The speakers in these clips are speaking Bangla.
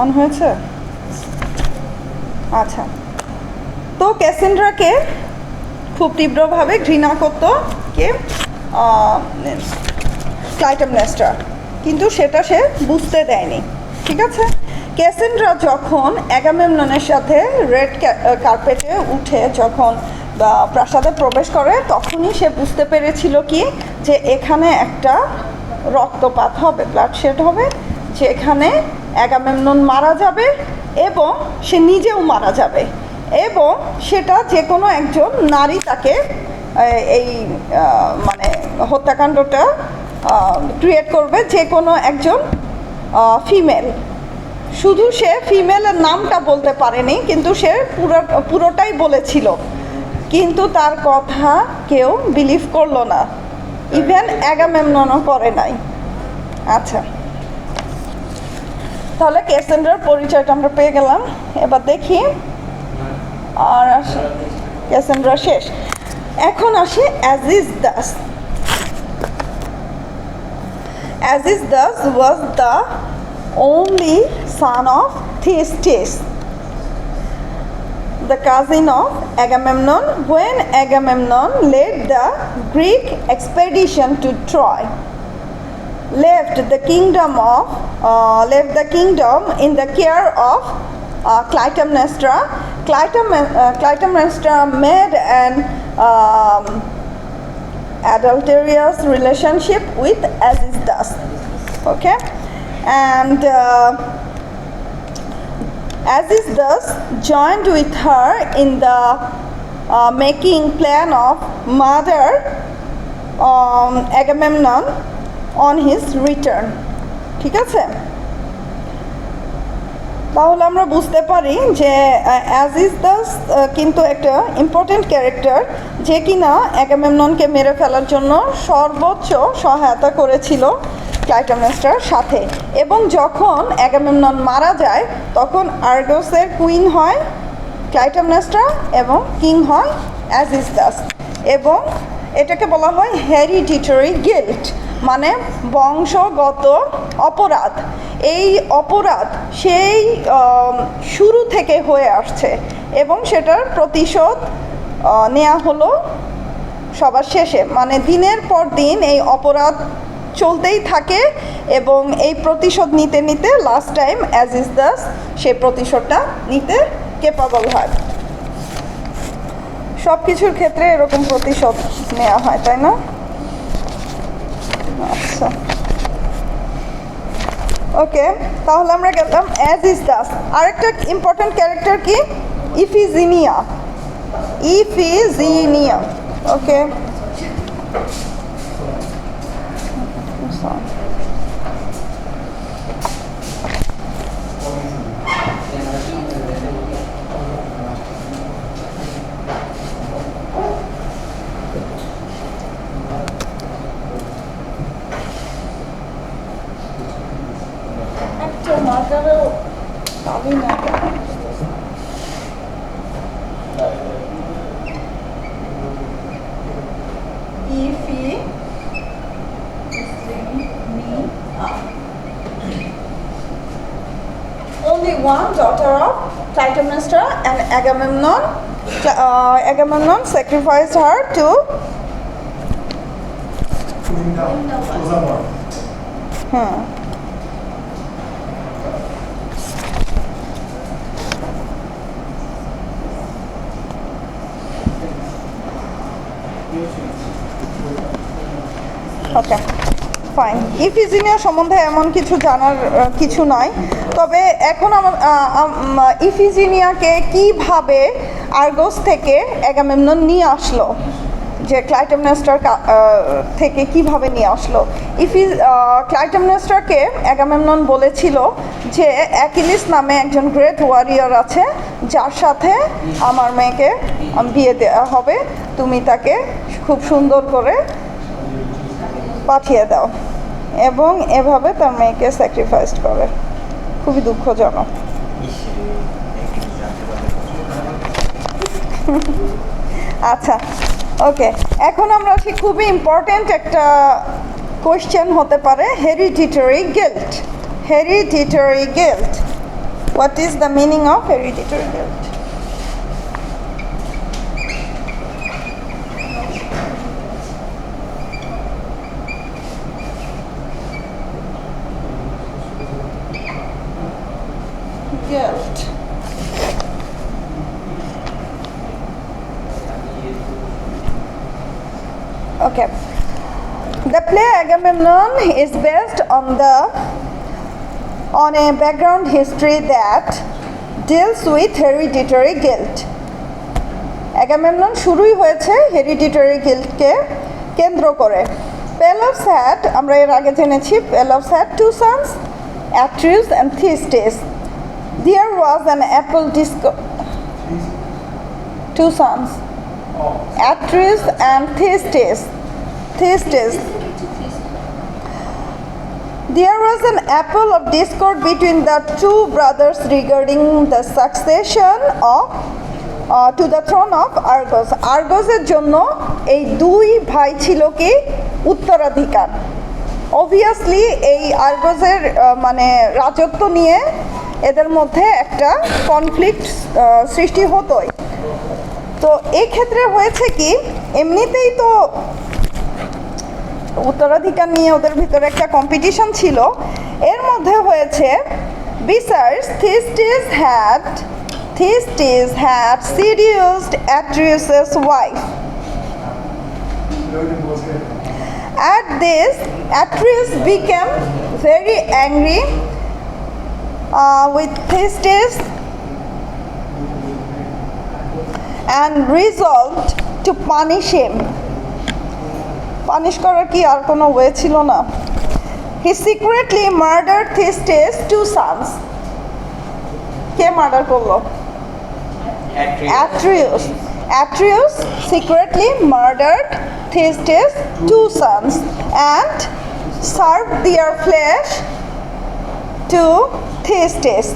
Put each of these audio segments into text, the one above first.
অন হয়েছে? আচ্ছা, তো ক্যাসেন্ড্রাকে খুব তীব্রভাবে ঘৃণা করতো কে? ক্লাইটেমনেস্ট্রা, কিন্তু সেটা সে বুঝতে দেয়নি। ঠিক আছে, ক্যাসেন্ড্রা যখন অ্যাগামেমননের সাথে রেড কার্পেটে উঠে যখন প্রাসাদে প্রবেশ করে, তখনই সে বুঝতে পেরেছিল কি যে এখানে একটা রক্তপাত হবে, ব্লাডশেড হবে, যে এখানে অ্যাগামেমনন মারা যাবে এবং সে নিজেও মারা যাবে, এবং সেটা যে কোনো একজন নারী তাকে এই মানে হত্যাকাণ্ডটা ক্রিয়েট করবে, যে কোনো একজন ফিমেল। শুধু সে ফিমেলের নামটা বলতে পারেনি, কিন্তু সে পুরোটাই বলেছিল, কিন্তু তার কথা কেউ বিলিভ করলো না, ইভেন অ্যাগামেমননও করে নাই। আচ্ছা, তাহলে ক্যাসেন্ড্রার পরিচয়টা আমরা পেয়ে গেলাম। এবার দেখি, আর ক্যাসেন্ড্রা শেষ। এখন আসি অ্যাজিজ Das. Aziz thus was the only son of Thyestes, the cousin of Agamemnon, when Agamemnon led the Greek expedition to Troy, left the kingdom in the care of Clytemnestra. Clytemnestra made an adulterous relationship with Aziz Das. Okay, and Aziz Das joined with her in the making plan of murder Agamemnon on his return. ঠিক আছে, তাহলে আমরা বুঝতে পারি যে অ্যাজিজ দাস কিন্তু একটা ইম্পর্টেন্ট ক্যারেক্টার, যে কিনা অ্যাগামেমননকে মেরে ফেলার জন্য সর্বোচ্চ সহায়তা করেছিল ক্লাইটেমনেস্ট্রার সাথে। এবং যখন অ্যাগামেমনন মারা যায়, তখন আর্গসের কুইন হয় ক্লাইটেমনেস্ট্রা এবং কিং হয় অ্যাজিজ দাস। এবং এটাকে বলা হয় হেরিডিটারি গিল্ট, মানে বংশগত অপরাধ। এই অপরাধ সেই শুরু থেকে হয়ে আসছে, এবং সেটার প্রতিশোধ নেওয়া হলো সবার শেষে। মানে দিনের পর দিন এই অপরাধ চলতেই থাকে, এবং এই প্রতিশোধ নিতে নিতে লাস্ট টাইম অ্যাজিজ দাস সেই প্রতিশোধটা নিতে ক্যাপাবল হয়। সব কিছুর ক্ষেত্রে এরকম প্রতিশোধ নেওয়া হয়, তাই না? আচ্ছা, ওকে, তাহলে আমরা গেলাম অ্যাজিজ দাস। আরেকটা ইম্পর্টেন্ট ক্যারেক্টার কি? ইফিজিনিয়া। ইফিজিনিয়া, ওকে, মার্কারেও পাবি না। Only one daughter of Clytemnestra and Agamemnon. Agamemnon sacrificed her to okay, fine. Iphigenia সম্বন্ধে এমন কিছু জানার কিছু নয়, তবে এখন আমার ইফিজিনিয়াকে কিভাবে আর্গস থেকে অ্যাগামেমনন নিয়ে আসলো, যে ক্লাইটেমনেস্ট্রার থেকে কিভাবে নিয়ে আসলো। ক্লাইটেমনেস্ট্রাকে অ্যাগামেমনন বলেছিল যে অ্যাকিলিস নামে একজন গ্রেট ওয়ারিয়র আছে, যার সাথে আমার মেয়েকে বিয়ে দেওয়া হবে, তুমি তাকে খুব সুন্দর করে পাঠিয়ে দাও, এবং এভাবে তার মেয়েকে স্যাক্রিফাইস করে। খুবই দুঃখজনক। আচ্ছা, ওকে, এখন আমরা আসি খুবই ইম্পর্টেন্ট একটা কোয়েশ্চেন হতে পারে, hereditary guilt. Hereditary guilt What is the meaning of hereditary guilt? Guilt. Okay. The play Agamemnon is based on a background history that deals with hereditary guilt. Agamemnon শুরুই হয়েছে hereditary guilt-কে কেন্দ্র করে। Pelops had, আমরা এর আগে জেনেছি, Pelops had two sons, Atreus and Thistis. There was an apple discord. Two sons, Atreus and Thistis. There was an apple of discord between the two brothers regarding the succession of to the throne of Argos. আর্গসের জন্য এই দুই ভাই ছিল কি উত্তরাধিকার। অবভিয়াসলি এই আর্গসের মানে রাজত্ব নিয়ে এদের মধ্যে একটা কনফ্লিক্ট সৃষ্টি হতোই। তো এই ক্ষেত্রে হয়েছে কি, এমনিতেই তো উত্তরাধিকার নিয়ে ওদের ভিতরে একটা কম্পিটিশন ছিল। এর মধ্যে হয়েছে besides Thistis had seduced Atreus' wife. At this, Atreus became very angry with Thistis and resolved to punish him. Punish করার কি আর কোনো ওয়ে ছিল না? He secretly murdered Thistis' two sons. K murder করলো? Atreus secretly murdered Thistis' two sons and served their flesh to Thistis.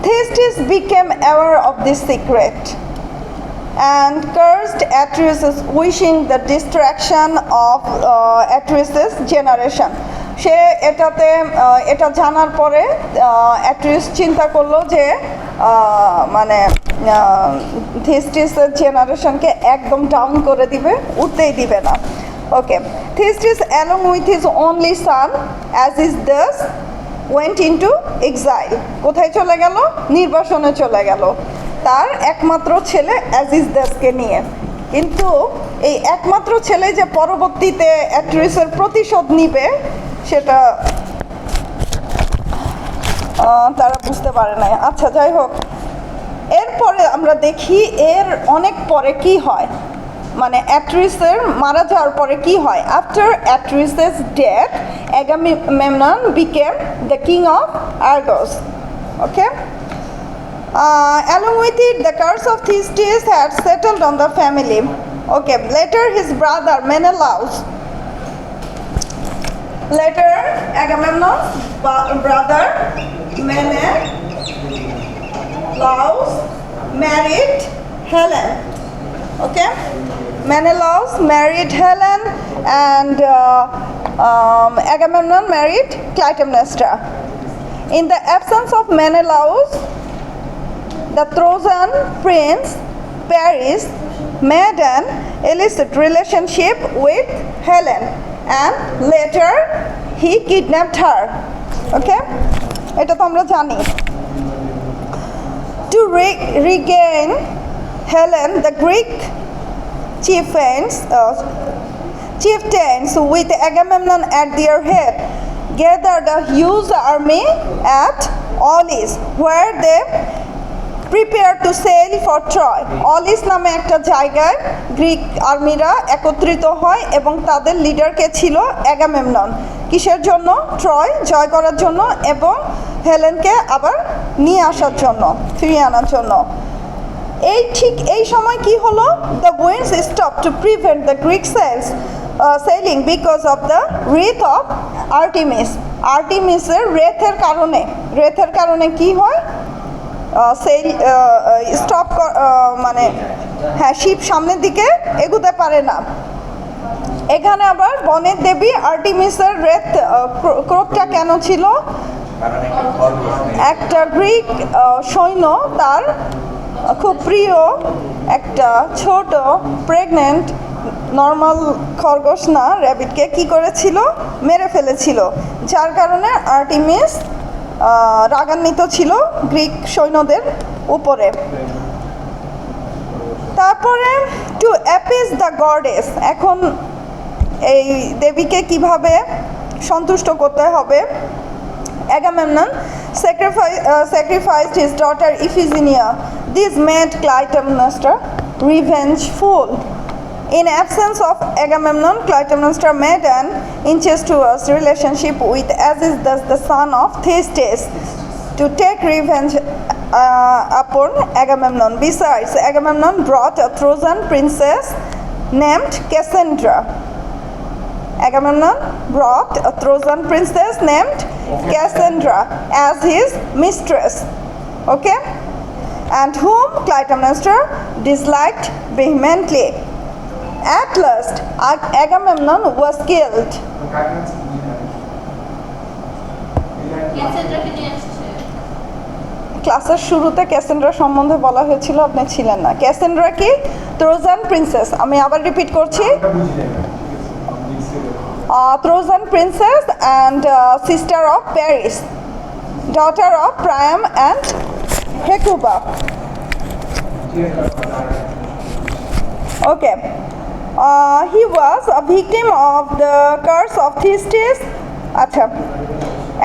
Thistis became aware of this secret and cursed Atreus, wishing the destruction of Atreus' generation. সে এটা জানার পরে অ্যাট্রিয়াস চিন্তা করলো যে মানে থিস্টিসের জেনারেশনকে একদম ডাউন করে দিবে, উঠতেই দিবে না। Okay, Thyestes along with his only son as Aegisthus went into exile. কোথায় চলে গেল? নির্বাসনে চলে গেল তার একমাত্র ছেলে অ্যাজিজদাসকে নিয়ে। কিন্তু এই একমাত্র ছেলে যে পরবর্তীতে অ্যাট্রিসের প্রতিশোধ নিবে সেটা তারা বুঝতে পারে না। আচ্ছা, যাই হোক, এরপরে আমরা দেখি এর অনেক পরে কি হয়, মানে অ্যাট্রিসের মারা যাওয়ার পরে কি হয়। After Atreus's death Agamemnon became the king of Argos. Okay. Along with it, the curse of Thistis had settled on the family. Okay, later his brother Menelaus, Agamemnon's brother Menelaus married Helen. Okay, Menelaus married Helen and Agamemnon married Clytemnestra. In the absence of Menelaus, the Trojan prince Paris made an illicit relationship with Helen and later he kidnapped her. Okay, এটা তো আমরা জানি। To regain Helen, the Greek chieftains with Agamemnon at their head gathered a huge army at Aulis, where they prepared to sail for Troy. অলিস নামে একটা জায়গায় গ্রিক আর্মিরা একত্রিত হয় এবং তাদের লিডারকে ছিল অ্যাগামেমনন। কিসের জন্য? ট্রয় জয় করার জন্য এবং হেলেনকে আবার নিয়ে আসার জন্য, ফিরিয়ে আনার জন্য। ঠিক এই সময় কি হলো? The winds stop to prevent the Greek sailing because of the wrath of Artemis. আর্টিমিসের রেথের কারণে কি হয়? সেল স্টপ মানে হ্যাঁ, শিপ সামনের দিকে এগোতে পারে না। এখানে আবার বনের দেবী আর্টিমিসের ক্রোধটা কেন ছিল? একটা গ্রিক সৈন্য তার খুব প্রিয় একটা ছোট প্রেগনেন্ট নর্মাল খরগোশ না র্যাবিটকে কি করেছিল? মেরে ফেলেছিল, যার কারণে আর্টিমিস রাগান্বিত ছিল গ্রিক সৈন্যদের উপরে। তারপরে টু অ্যাপিস দ্য গডেস, এখন এই দেবীকে কিভাবে সন্তুষ্ট করতে হবে? Agamemnon sacrificed his daughter Iphigenia. This made Clytemnestra revengeful. In absence of Agamemnon, Clytemnestra made an incestuous relationship with Aegisthus, the son of Thyestes, to take revenge upon Agamemnon. Besides, Agamemnon brought a Trojan princess named Cassandra. Agamemnon brought a Trojan princess named Cassandra as his mistress, okay, and whom Clytemnestra disliked vehemently. At last, Agamemnon was killed. ক্লাসের শুরুতে ক্যাসেন্ড্রা সম্বন্ধে বলা হয়েছিল, আপনি ছিলেন না। ক্যাসেন্ড্রা কি? Trojan princess. আমি আবার রিপিট করছি, Trojan princess and sister of Paris, daughter of Priam and Hecuba. Okay. He was a victim of the curse of Thyestes.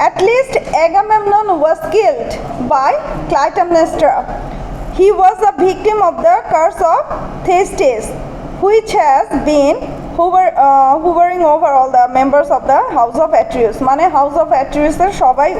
At least Agamemnon was killed by Clytemnestra. He was a victim of the curse of Thyestes, which has been hovering over all the members of the House of Atreus. মানে House of Atreus এর সবাই